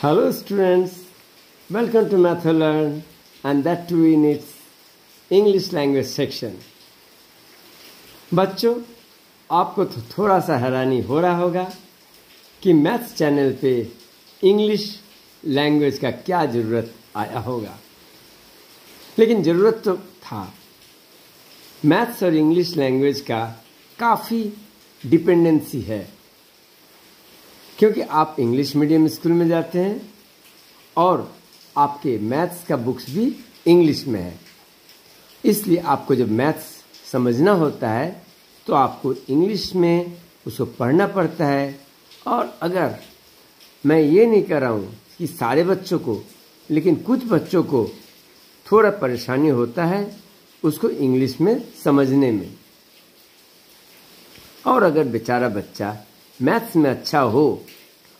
Hello students, welcome to MathLearn and that too in its English language section. बच्चों, आपको तो थोड़ा सा हैरानी हो रहा होगा कि मैथ्स चैनल पे इंग्लिश लैंग्वेज का क्या ज़रूरत आया होगा, लेकिन ज़रूरत तो था। मैथ्स और इंग्लिश लैंग्वेज का काफ़ी डिपेंडेंसी है, क्योंकि आप इंग्लिश मीडियम स्कूल में जाते हैं और आपके मैथ्स का बुक्स भी इंग्लिश में है। इसलिए आपको जब मैथ्स समझना होता है तो आपको इंग्लिश में उसको पढ़ना पड़ता है। और अगर मैं ये नहीं कर रहा हूँ कि सारे बच्चों को, लेकिन कुछ बच्चों को थोड़ा परेशानी होता है उसको इंग्लिश में समझने में। और अगर बेचारा बच्चा मैथ्स में अच्छा हो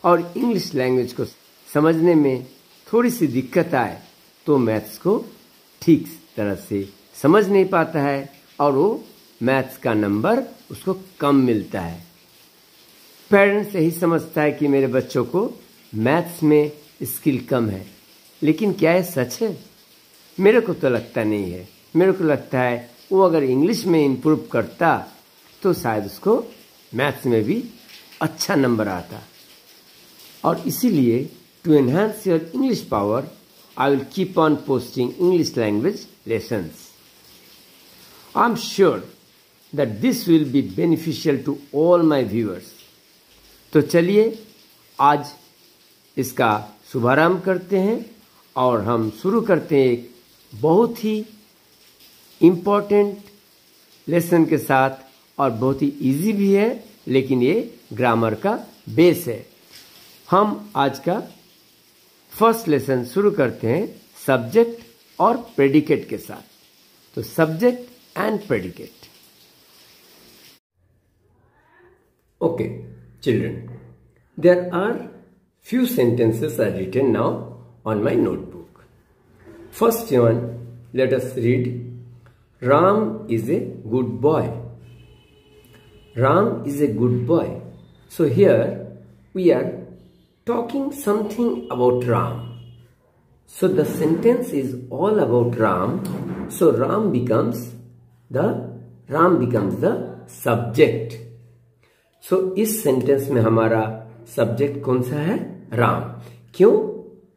और इंग्लिश लैंग्वेज को समझने में थोड़ी सी दिक्कत आए तो मैथ्स को ठीक तरह से समझ नहीं पाता है और वो मैथ्स का नंबर उसको कम मिलता है। पेरेंट्स यही समझता है कि मेरे बच्चों को मैथ्स में स्किल कम है, लेकिन क्या ये सच है? मेरे को तो लगता नहीं है। मेरे को लगता है वो अगर इंग्लिश में इम्प्रूव करता तो शायद उसको मैथ्स में भी अच्छा नंबर आता। और इसीलिए to enhance your English power I will keep on posting English language lessons. I am sure that this will be beneficial to all my viewers. तो चलिए आज इसका शुभारंभ करते हैं और हम शुरू करते हैं एक बहुत ही इम्पोर्टेंट लेसन के साथ, और बहुत ही इजी भी है, लेकिन ये ग्रामर का बेस है। हम आज का फर्स्ट लेसन शुरू करते हैं सब्जेक्ट और प्रेडिकेट के साथ। तो subject and predicate. Okay children, there are few sentences are written now on my notebook. First one, let us read. Ram is a good boy. Ram is a good boy. So here we are talking something about Ram. So the sentence is all about Ram. So Ram becomes the subject. So इस sentence में हमारा subject कौन सा है? राम। क्यों?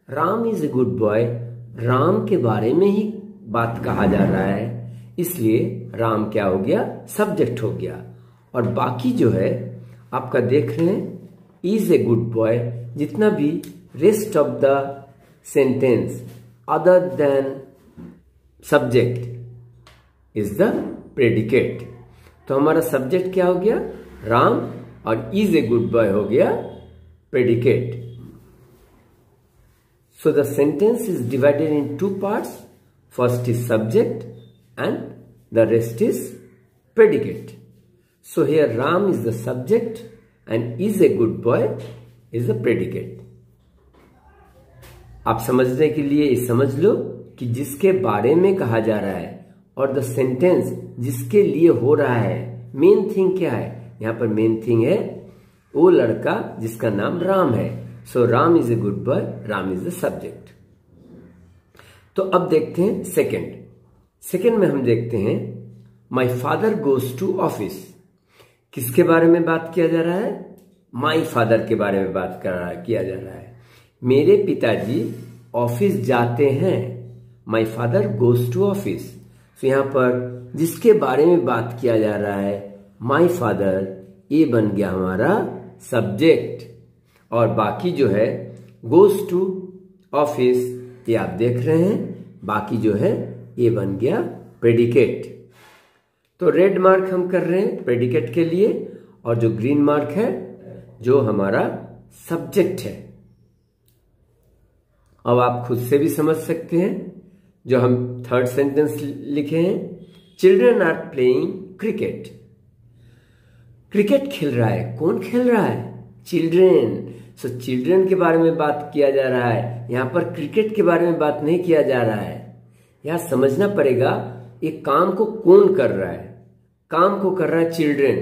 Ram is a good boy. Ram के बारे में ही बात कहा जा रहा है, इसलिए राम क्या हो गया? सब्जेक्ट हो गया। और बाकी जो है आपका देख रहे हैं इज ए गुड बॉय, जितना भी rest of the sentence other than subject is the predicate. तो हमारा सब्जेक्ट क्या हो गया? राम, और इज ए गुड बॉय हो गया predicate. So the sentence is divided in two parts. First is subject and the rest is predicate. So here Ram is the subject and is a good boy is the predicate. आप समझने के लिए ये समझ लो कि जिसके बारे में कहा जा रहा है और द सेंटेंस जिसके लिए हो रहा है, मेन थिंग क्या है? यहाँ पर मेन थिंग है वो लड़का जिसका नाम राम है। So Ram is a good boy, Ram is the subject. तो अब देखते हैं सेकंड में हम देखते हैं my father goes to office. किसके बारे में बात किया जा रहा है? माई फादर के बारे में बात किया जा रहा है। मेरे पिताजी ऑफिस जाते हैं। My father goes to office. तो यहाँ पर जिसके बारे में बात किया जा रहा है माई फादर, ये बन गया हमारा सब्जेक्ट। और बाकी जो है गोज टू ऑफिस, ये आप देख रहे हैं, बाकी जो है ये बन गया प्रेडिकेट। तो रेड मार्क हम कर रहे हैं प्रेडिकेट के लिए, और जो ग्रीन मार्क है जो हमारा सब्जेक्ट है। अब आप खुद से भी समझ सकते हैं जो हम थर्ड सेंटेंस लिखे हैं, children are playing cricket. Cricket खेल रहा है। कौन खेल रहा है? चिल्ड्रेन। सो चिल्ड्रेन के बारे में बात किया जा रहा है, यहाँ पर क्रिकेट के बारे में बात नहीं किया जा रहा है। यहाँ समझना पड़ेगा ये काम को कौन कर रहा है? काम को कर रहा है चिल्ड्रेन।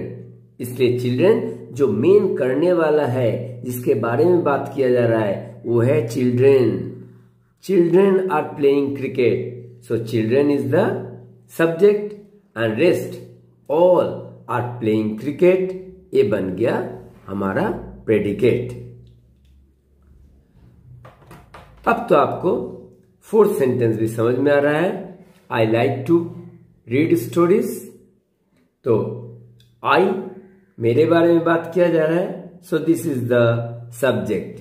इसलिए चिल्ड्रेन जो मेन करने वाला है, जिसके बारे में बात किया जा रहा है, वो है children. Children are playing cricket, so children is the subject and rest all are playing cricket, ये बन गया हमारा प्रेडिकेट। अब तो आपको फोर्थ सेंटेंस भी समझ में आ रहा है। I like to read stories, तो आई मेरे बारे में बात किया जा रहा है, so this is the subject.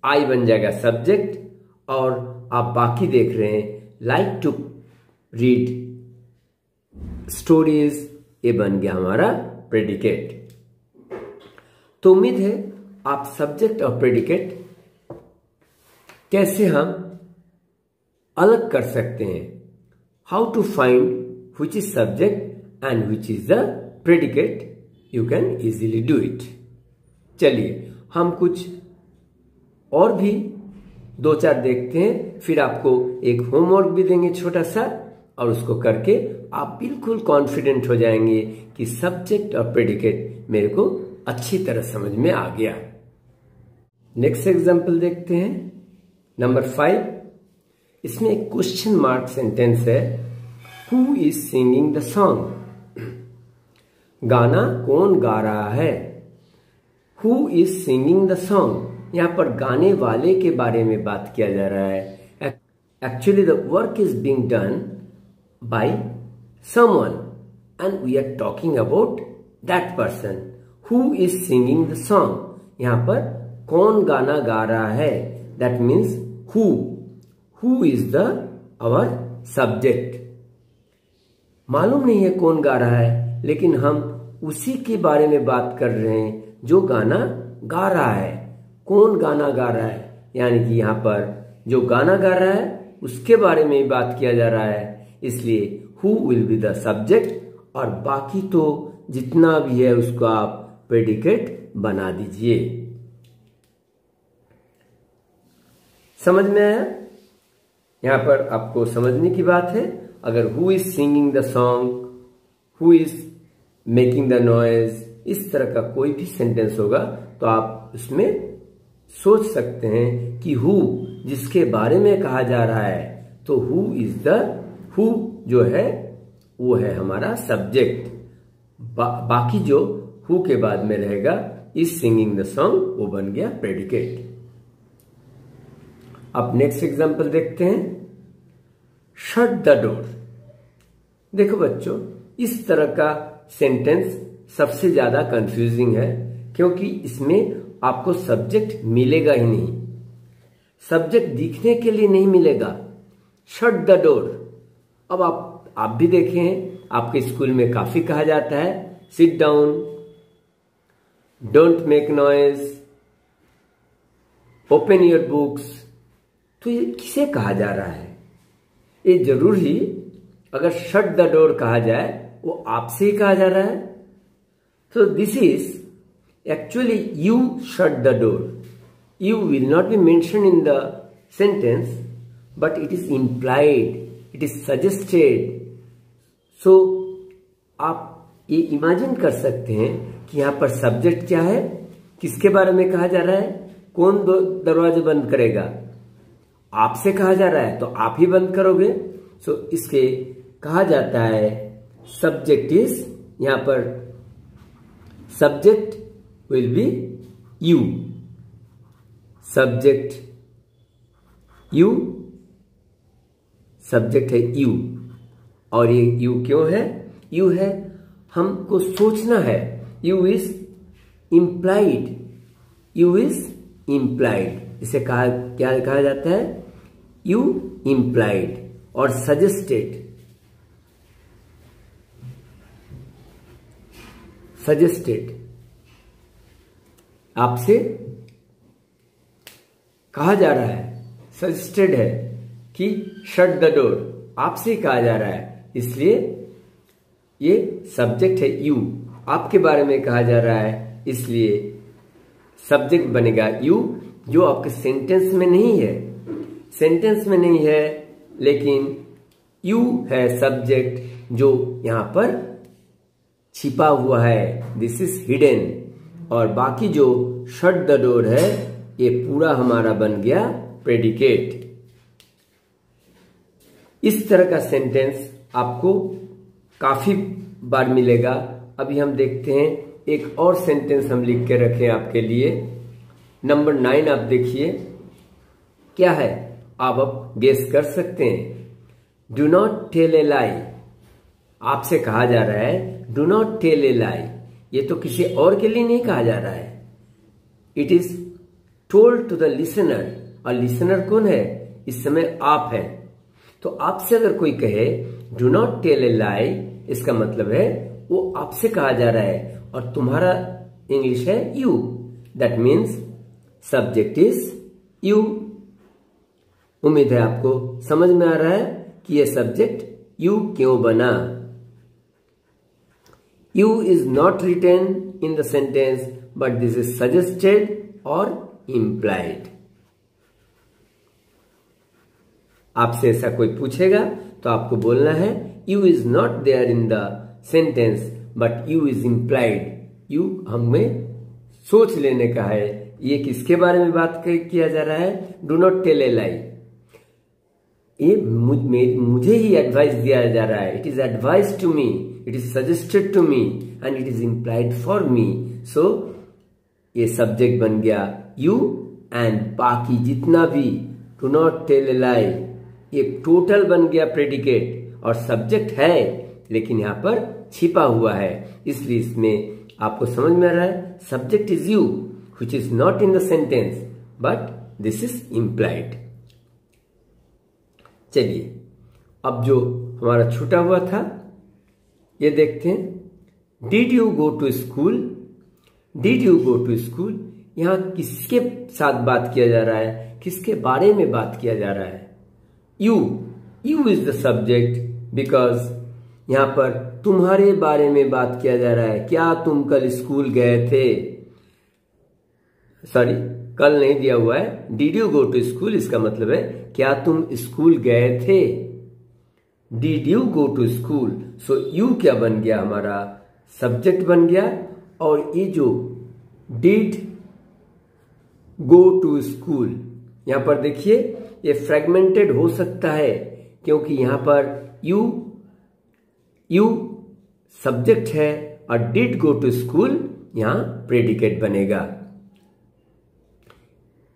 I बन जाएगा सब्जेक्ट और आप बाकी देख रहे हैं लाइक टू रीड स्टोरीज, ये बन गया हमारा प्रेडिकेट। तो उम्मीद है आप सब्जेक्ट और प्रेडिकेट कैसे हम अलग कर सकते हैं, how to find which is subject and which is the predicate, you can easily do it. चलिए हम कुछ और भी दो चार देखते हैं, फिर आपको एक होमवर्क भी देंगे छोटा सा, और उसको करके आप बिल्कुल कॉन्फिडेंट हो जाएंगे कि सब्जेक्ट और प्रेडिकेट मेरे को अच्छी तरह समझ में आ गया। नेक्स्ट एग्जाम्पल देखते हैं, नंबर 5। इसमें एक क्वेश्चन मार्क सेंटेंस है, who is singing the song. गाना कौन गा रहा है। Who is singing the song, यहां पर गाने वाले के बारे में बात किया जा रहा है। Actually the work is being done by someone and we are talking about that person. Who is singing the song, यहां पर कौन गाना गा रहा है, that means who is the our subject. मालूम नहीं है कौन गा रहा है, लेकिन हम उसी के बारे में बात कर रहे हैं जो गाना गा रहा है। कौन गाना गा रहा है, यानी कि यहाँ पर जो गाना गा रहा है उसके बारे में बात किया जा रहा है, इसलिए who will be the subject और बाकी तो जितना भी है उसको आप प्रेडिकेट बना दीजिए। समझ में आया? यहां पर आपको समझने की बात है, अगर who is singing the song, who is making the noise, इस तरह का कोई भी सेंटेंस होगा तो आप उसमें सोच सकते हैं कि हु जिसके बारे में कहा जा रहा है, तो हु जो है वो है हमारा सब्जेक्ट। बाकी जो हु के बाद में रहेगा इज सिंगिंग द सॉन्ग, वो बन गया प्रेडिकेट। अब नेक्स्ट एग्जांपल देखते हैं, शट द डोर। देखो बच्चों, इस तरह का सेंटेंस सबसे ज्यादा कंफ्यूजिंग है, क्योंकि इसमें आपको सब्जेक्ट मिलेगा ही नहीं, सब्जेक्ट दिखने के लिए नहीं मिलेगा। शट द डोर, अब आप भी देखे हैं, आपके स्कूल में काफी कहा जाता है, sit down, don't make noise, open your books. तो ये किसे कहा जा रहा है? ये जरूर ही अगर शट द डोर कहा जाए वो आपसे ही कहा जा रहा है। तो this is actually you shut the door. You will not be mention in the sentence, but it is implied, it is suggested. So आप ये इमेजिन कर सकते हैं कि यहां पर सब्जेक्ट क्या है, किसके बारे में कहा जा रहा है, कौन दरवाजे बंद करेगा, आपसे कहा जा रहा है तो आप ही बंद करोगे। सो इसके कहा जाता है सब्जेक्ट इज, यहां पर subject will be you, subject you, subject है यू। और ये यू क्यों है? यू है हमको सोचना है, you is implied, you is implied, इसे क्या कहा जाता है, यू इम्प्लाइड। और सजेस्टेड, सजेस्टेड आपसे कहा जा रहा है, सजेस्टेड है कि शट द डोर, आपसे ही कहा जा रहा है, इसलिए ये सब्जेक्ट है यू, आपके बारे में कहा जा रहा है, इसलिए सब्जेक्ट बनेगा यू, जो आपके सेंटेंस में नहीं है, सेंटेंस में नहीं है, लेकिन यू है सब्जेक्ट जो यहां पर छिपा हुआ है, दिस इज हिडन। और बाकी जो शट द डोर है ये पूरा हमारा बन गया प्रेडिकेट। इस तरह का सेंटेंस आपको काफी बार मिलेगा। अभी हम देखते हैं एक और सेंटेंस हम लिख के रखें आपके लिए। नंबर 9 आप देखिए क्या है, आप गेस कर सकते हैं। डू नॉट टेल ए लाई। आपसे कहा जा रहा है do not tell a lie. ये तो किसी और के लिए नहीं कहा जा रहा है। It is told to the listener. और लिसनर कौन है? इस समय आप हैं। तो आपसे अगर कोई कहे डू नॉट टेल ए लाई, इसका मतलब है वो आपसे कहा जा रहा है और तुम्हारा इंग्लिश है you. That means subject is you. उम्मीद है आपको समझ में आ रहा है कि यह सब्जेक्ट यू क्यों बना। You is not written in the sentence but this is suggested और इम्प्लाइड। आपसे ऐसा कोई पूछेगा तो आपको बोलना है you is not there in the sentence but you is implied. You हमें सोच लेने का है। ये किसके बारे में बात किया जा रहा है? Do not tell a lie. ये मुझे ही एडवाइस दिया जा रहा है। It is advice to me, it is suggested to me and it is implied for me. So ये सब्जेक्ट बन गया यू एंड बाकी जितना भी do not tell a lie, ये टोटल बन गया प्रेडिकेट। और सब्जेक्ट है लेकिन यहां पर छिपा हुआ है, इसलिए इसमें आपको समझ में आ रहा है subject is you which is not in the sentence but this is implied. चलिए अब जो हमारा छूटा हुआ था ये देखते हैं। Did you go to school. Did you go to school, यहां किसके साथ बात किया जा रहा है? किसके बारे में बात किया जा रहा है? You. You is the subject because यहां पर तुम्हारे बारे में बात किया जा रहा है। क्या तुम कल स्कूल गए थे? सॉरी, कल नहीं दिया हुआ है। Did you go to school इसका मतलब है क्या तुम स्कूल गए थे? Did you go to school. So you क्या बन गया? हमारा सब्जेक्ट बन गया। और ये जो डिड गो टू स्कूल, यहां पर देखिए ये फ्रेगमेंटेड हो सकता है क्योंकि यहां पर यू सब्जेक्ट है और डिड गो टू स्कूल यहां प्रेडिकेट बनेगा।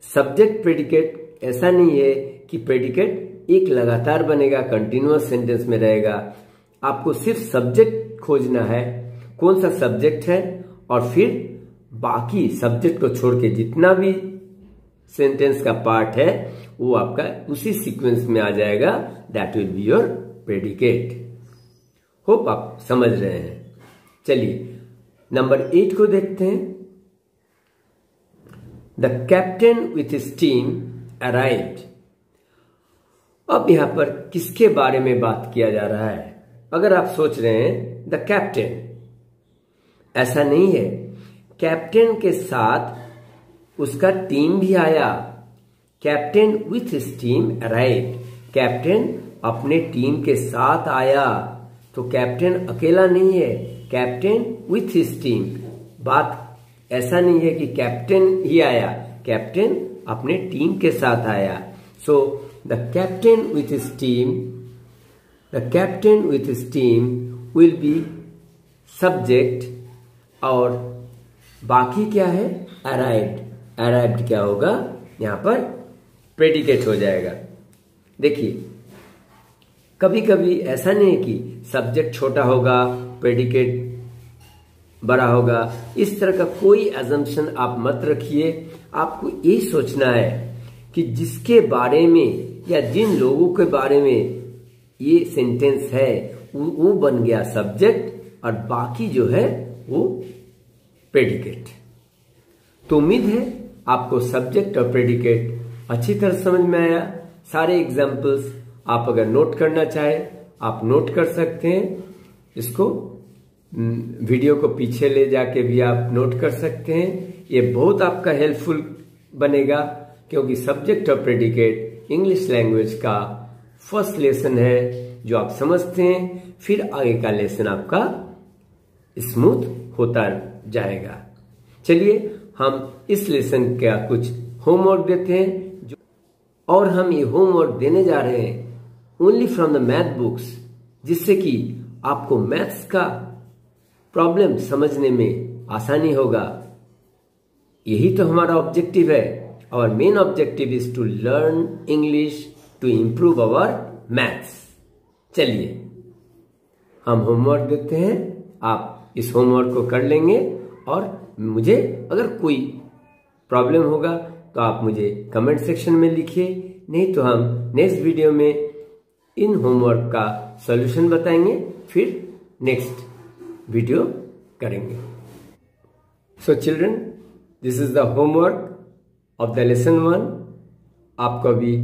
सब्जेक्ट प्रेडिकेट ऐसा नहीं है कि प्रेडिकेट एक लगातार बनेगा, कंटिन्यूअस सेंटेंस में रहेगा। आपको सिर्फ सब्जेक्ट खोजना है, कौन सा सब्जेक्ट है, और फिर बाकी सब्जेक्ट को छोड़ के जितना भी सेंटेंस का पार्ट है वो आपका उसी सीक्वेंस में आ जाएगा। That will be your predicate. Hope आप समझ रहे हैं। चलिए नंबर 8 को देखते हैं। The captain with his team arrived. अब यहां पर किसके बारे में बात किया जा रहा है? अगर आप सोच रहे हैं द कैप्टन, ऐसा नहीं है। कैप्टन के साथ उसका टीम भी आया। Captain with his team arrived. Captain अपने टीम के साथ आया। तो कैप्टन अकेला नहीं है, कैप्टन विथ हिज टीम। बात ऐसा नहीं है कि कैप्टन ही आया, कैप्टन अपने टीम के साथ आया। So the captain with his team, the captain with his team will be subject और बाकी क्या है? अराइव्ड। अराइव्ड क्या होगा? यहां पर प्रेडिकेट हो जाएगा। देखिए कभी कभी ऐसा नहीं है कि सब्जेक्ट छोटा होगा प्रेडिकेट बड़ा होगा। इस तरह का कोई अजम्पशन आप मत रखिए। आपको यही सोचना है कि जिसके बारे में या जिन लोगों के बारे में ये सेंटेंस है वो बन गया सब्जेक्ट और बाकी जो है वो प्रेडिकेट। तो उम्मीद है आपको सब्जेक्ट और प्रेडिकेट अच्छी तरह समझ में आया। सारे एग्जाम्पल्स आप अगर नोट करना चाहे आप नोट कर सकते हैं। इसको वीडियो को पीछे ले जाके भी आप नोट कर सकते हैं। ये बहुत आपका हेल्पफुल बनेगा क्योंकि सब्जेक्ट और प्रेडिकेट इंग्लिश लैंग्वेज का फर्स्ट लेसन है जो आप समझते हैं, फिर आगे का लेसन आपका स्मूथ होता जाएगा। चलिए हम इस लेसन का कुछ होमवर्क देते हैं और हम ये होमवर्क देने जा रहे हैं only from the math books, जिससे कि आपको मैथ्स का प्रॉब्लम समझने में आसानी होगा। यही तो हमारा ऑब्जेक्टिव है। Our main objective is to learn English to improve our maths. चलिए हम होमवर्क देते हैं, आप इस होमवर्क को कर लेंगे और मुझे अगर कोई प्रॉब्लम होगा तो आप मुझे कमेंट सेक्शन में लिखिए, नहीं तो हम नेक्स्ट वीडियो में इन होमवर्क का सॉल्यूशन बताएंगे, फिर नेक्स्ट वीडियो करेंगे। So children, this is the homework of the lesson 1। आपको अभी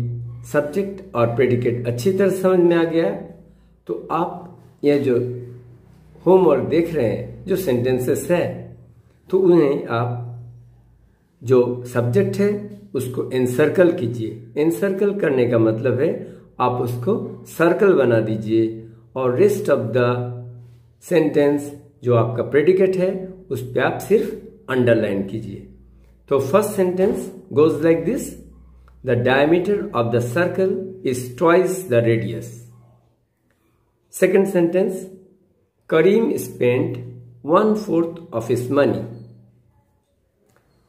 सब्जेक्ट और प्रेडिकेट अच्छी तरह समझ में आ गया है, तो आप यह जो होमवर्क देख रहे हैं, जो सेंटेंसेस है, तो उन्हें आप जो सब्जेक्ट है उसको एनसर्कल कीजिए। एनसर्कल करने का मतलब है आप उसको सर्कल बना दीजिए और रेस्ट ऑफ द सेंटेंस जो आपका प्रेडिकेट है उस पे आप सिर्फ अंडरलाइन कीजिए। तो first sentence goes like this, the diameter of the circle is twice the radius. Second sentence, Karim spent 1/4 of his money.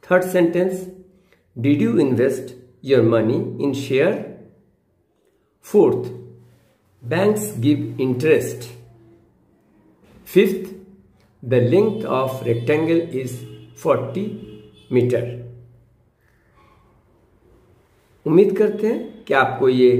Third sentence, did you invest your money in share? Fourth, banks give interest. Fifth, the length of rectangle is 40 meter. उम्मीद करते हैं कि आपको ये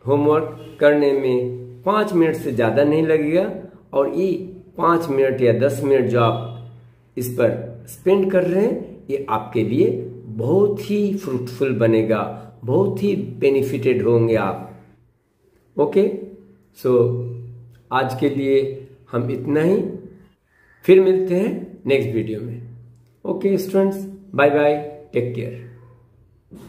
homework करने में 5 minute से ज़्यादा नहीं लगेगा और ये 5 मिनट या 10 मिनट जो आप इस पर स्पेंड कर रहे हैं ये आपके लिए बहुत ही फ्रूटफुल बनेगा, बहुत ही बेनिफिटेड होंगे आप। ओके, सो आज के लिए हम इतना ही, फिर मिलते हैं नेक्स्ट वीडियो में। Okay students, bye bye, take care.